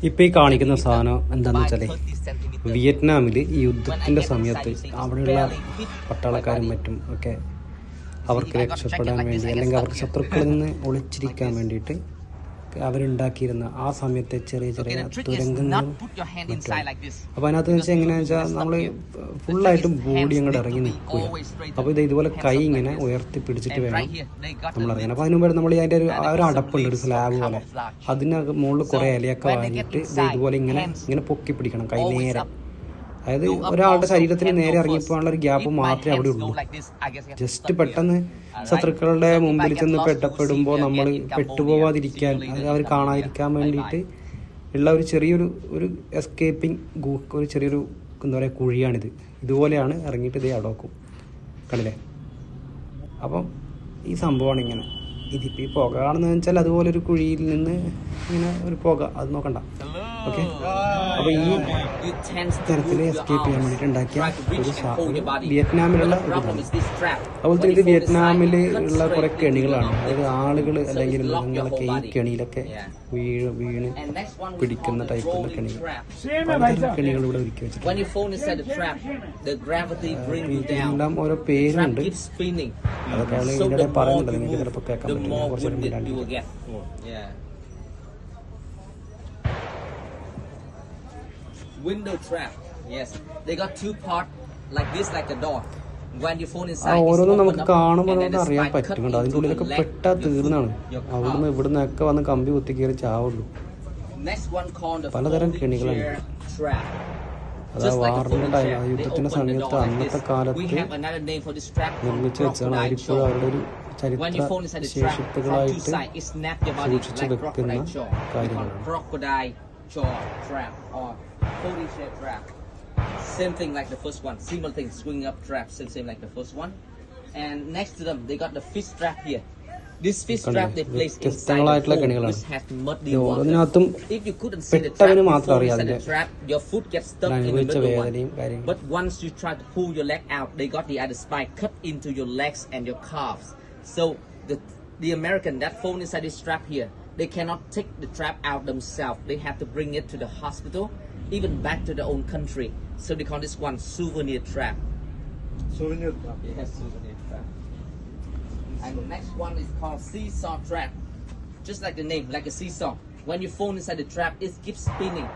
ഇപ്പം ഈ കാണിക്കുന്ന സാധനം എന്താണെന്ന് വെച്ചാൽ വിയറ്റ്നാമിൽ ഈ യുദ്ധത്തിൻ്റെ സമയത്ത് അവിടെയുള്ള പട്ടാളക്കാരും മറ്റും ഒക്കെ അവർക്ക് രക്ഷപ്പെടാൻ വേണ്ടി അല്ലെങ്കിൽ അവർക്ക് ശത്രുക്കളിൽ നിന്ന് ഒളിച്ചിരിക്കാൻ വേണ്ടിയിട്ട് അവരുണ്ടാക്കിയിരുന്ന ആ സമയത്തെ ചെറിയ ചെറിയ തുരങ്കങ്ങളും അപ്പോൾ അതിനകത്ത് വെച്ചാൽ എങ്ങനെയാണെന്ന് വെച്ചാൽ നമ്മൾ ഫുള്ളായിട്ടും ബോഡി അങ്ങോട്ട് ഇറങ്ങി നിൽക്കുക. അപ്പോൾ ഇത് ഇതുപോലെ കൈ ഇങ്ങനെ ഉയർത്തി പിടിച്ചിട്ട് വേണം നമ്മൾ ഇറങ്ങാൻ. അപ്പോൾ അതിന് മുമ്പ് നമ്മൾ അതിൻ്റെ ഒരു അടപ്പുണ്ട്, ഒരു സ്ലാബ് പോലെ, അതിന് മുകളിൽ കുറേ ഇലയൊക്കെ വാങ്ങിയിട്ട് ഇതുപോലെ ഇങ്ങനെ പൊക്കി പിടിക്കണം കൈ നേരെ. അതായത് ഒരാളുടെ ശരീരത്തിന് നേരെ ഇറങ്ങിപ്പോകാനുള്ള ഒരു ഗ്യാപ്പ് മാത്രമേ അവിടെ ഉള്ളൂ. ജസ്റ്റ് പെട്ടെന്ന് ശത്രുക്കളുടെ മുമ്പിൽ ചെന്ന് പെടുമ്പോൾ നമ്മൾ പെട്ടുപോകാതിരിക്കാൻ, അത് അവർ കാണാതിരിക്കാൻ വേണ്ടിയിട്ട് ഉള്ള ഒരു ചെറിയൊരു എസ്കേപ്പിംഗ് ഒരു ചെറിയൊരു എന്താ പറയുക കുഴിയാണിത്. ഇതുപോലെയാണ് ഇറങ്ങിയിട്ട് ഇതേ അവിടെ വെക്കും, കണ്ടില്ലേ? അപ്പം ഈ സംഭവമാണ് ഇങ്ങനെ. ഇതിപ്പോൾ ഈ പുക കാണുന്നതെന്ന് വെച്ചാൽ അതുപോലെ ഒരു കുഴിയിൽ നിന്ന് ഇങ്ങനെ ഒരു പുക, അത് നോക്കണ്ട. ഓക്കെ, അപ്പോൾ ഈ തരത്തിൽ എസ്കേപ്പ് ചെയ്യാൻ വേണ്ടിയിട്ട് ഉണ്ടാക്കിയ ഒരു വിയറ്റ്നാമിലുള്ള ഒരു ഇതാണ്. അതുപോലെ തന്നെ ഇത് വിയറ്റ്നാമിൽ ഉള്ള കുറേ കെണികളാണ്. അതായത് ആളുകൾ അല്ലെങ്കിൽ മൃഗങ്ങളൊക്കെ ഈ കെണിയിലൊക്കെ വീണ് പിടിക്കുന്ന ടൈപ്പുള്ള കെണികൾ, കെണികൾ ഇവിടെ ഒരുക്കി വെച്ചിട്ടുണ്ട്. ഇതിനെല്ലാം ഓരോ പേരുണ്ട്, അതൊക്കെ ആൾ ഇതിൻ്റെ പറയുന്നുണ്ട്, നിങ്ങൾക്ക് ചിലപ്പോൾ കേൾക്കാൻ പറ്റില്ല. കുറച്ച് window trap. Yes, they got two parts like this, like a door. When your phone inside, ഓരോന്നും നമുക്ക് കാണുമ്പോൾ നമുക്ക് അറിയാൻ പറ്റുന്നുണ്ട്. അതിൻ്റെ ഉള്ളിലൊക്കെ പെട്ടാ തീർന്നാണ്. അവിടുന്ന് ഇവിടുന്നൊക്കെ വന്ന് കമ്പി കുത്തി കയറി ചാവുള്ളൂ. പലതരം കെണികളാണ്. അതാ വാറിന്റെ ടൈം, യുദ്ധത്തിന്റെ സമയത്ത് അന്നത്തെ കാലത്ത് നിർമ്മിച്ചു വെച്ചാണ്. അവരിപ്പോഴും അവരുടെ ഒരു ചരിത്ര ശേഷിപ്പുകളായിട്ട് സൂക്ഷിച്ചു വെക്കുന്ന കാര്യങ്ങളാണ്. Same thing like the first one, similar thing, swing up trap, same like the first one. And next to them, they got the fish trap here. This fish trap they place inside the hole, which has muddy water. If you couldn't see the trap, inside the trap, your foot gets stuck in the middle one. But once you try to pull your leg out, they got the other spike cut into your legs and your calves. So the American that phone inside this trap here, they cannot take the trap out themselves. They have to bring it to the hospital, even back to their own country. So they call this one souvenir trap. Souvenir trap. Yes, souvenir trap. And the next one is called seesaw trap. Just like the name, like a seesaw. When your phone inside the trap, it keeps spinning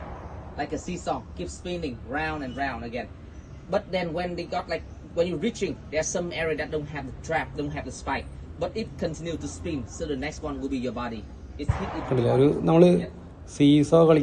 like a seesaw, keeps spinning round and round again. But then when they got like, when you're reaching, there's some area that don't have the trap, don't have the spike, but it continues to spin. So the next one will be your body. It's hit. നമ്മള് seesaw കളിക്കാൻ